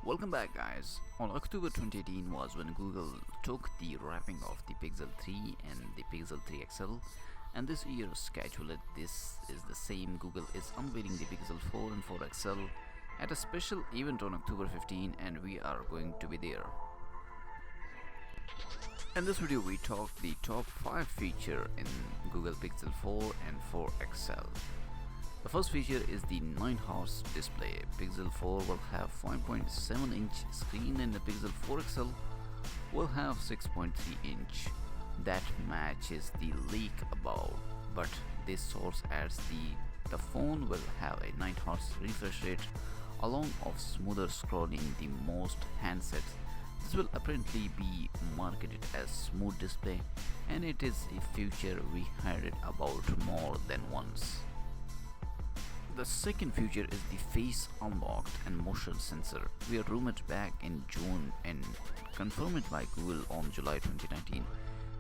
Welcome back, guys. On October 2018 was when Google took the wrapping of the Pixel 3 and the Pixel 3 XL, and this year's schedule this is the same. Google is unveiling the Pixel 4 and 4 XL at a special event on October 15, and we are going to be there. In this video we talk the top 5 feature in Google Pixel 4 and 4 XL. The first feature is the 9-hertz display. Pixel 4 will have 5.7-inch screen and the Pixel 4 XL will have 6.3-inch. That matches the leak above, but this source adds the phone will have a 9-hertz refresh rate along of smoother scrolling the most handsets. This will apparently be marketed as smooth display, and it is a feature we heard about more than once. The second feature is the face unlocked and motion sensor. We are rumored back in June and confirmed by Google on July 2019.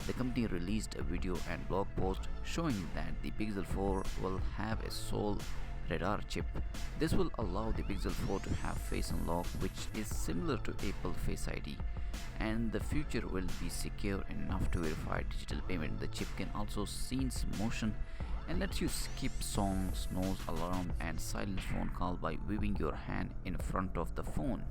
The company released a video and blog post showing that the Pixel 4 will have a sole radar chip. This will allow the Pixel 4 to have face unlock, which is similar to Apple Face ID, and the feature will be secure enough to verify digital payment. The chip can also sense motion and lets you skip songs, snooze alarm, and silence phone call by waving your hand in front of the phone.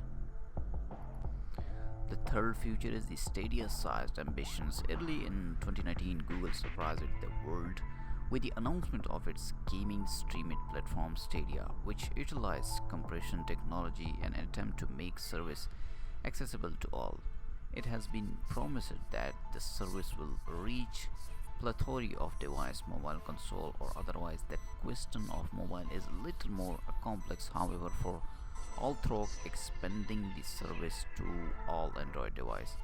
The third feature is the Stadia-sized ambitions. Early in 2019, Google surprised the world with the announcement of its gaming streaming platform Stadia, which utilizes compression technology in an attempt to make service accessible to all. It has been promised that the service will reach plethora of device, mobile console or otherwise. The question of mobile is a little more complex, however, for although expanding the service to all Android device.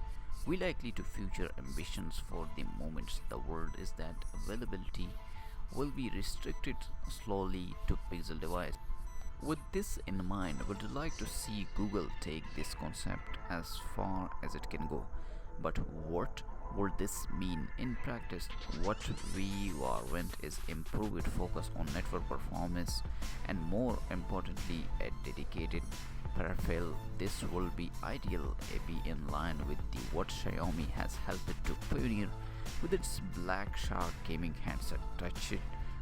We likely to future ambitions for the moment. The word is that availability will be restricted slowly to Pixel device. With this in mind, would you like to see Google take this concept as far as it can go? But what would this mean in practice? What we want is improved focus on network performance and, more importantly, a dedicated peripheral. This will be ideal, be in line with what Xiaomi has helped to pioneer with its Black Shark gaming headset. Touch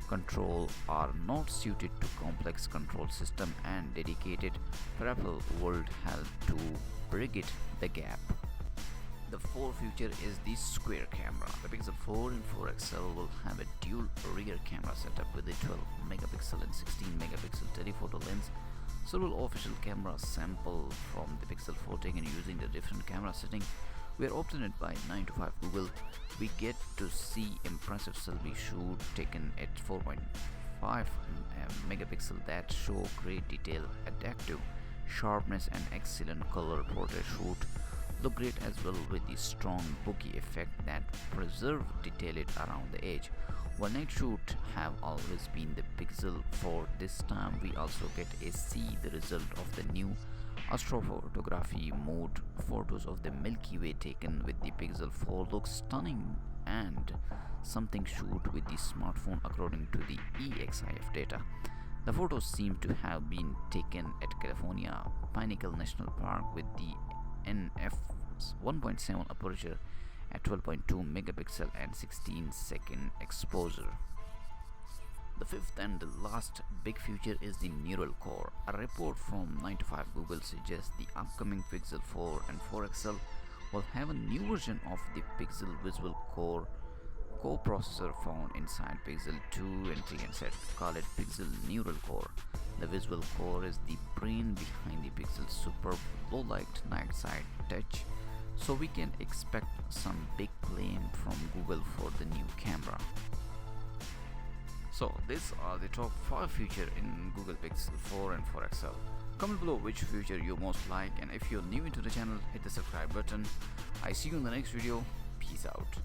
control are not suited to complex control system, and dedicated peripheral would help to bridge the gap. The fourth feature is the square camera. The Pixel 4 and 4 XL will have a dual rear camera setup with a 12 megapixel and 16 megapixel telephoto lens. Several official camera sample from the Pixel 4 taken using the different camera setting were obtained by 9 to 5 Google. We get to see impressive selfie shoot taken at 4.5 megapixel that show great detail, adaptive sharpness and excellent color. Portrait shoot look great as well with the strong bokeh effect that preserve detailed around the edge. While night shoot have always been the Pixel 4, this time we also get to see the result of the new astrophotography mode. Photos of the Milky Way taken with the Pixel 4 look stunning, and something shoot with the smartphone according to the EXIF data. The photos seem to have been taken at California Pinnacle National Park with the NF 1.7 aperture at 12.2 megapixel and 16-second exposure. The fifth and the last big feature is the neural core. A report from 9 to 5 Google suggests the upcoming Pixel 4 and 4 XL will have a new version of the Pixel Visual Core co-processor found inside Pixel 2 and 3 and set. Call it Pixel Neural Core. The Visual Core is the brain behind the Pixel superb low-light night side touch, so we can expect some big claim from Google for the new camera. So these are the top 5 features in Google Pixel 4 and 4 XL. Comment below which feature you most like, and if you're new into the channel, hit the subscribe button. I see you in the next video. Peace out.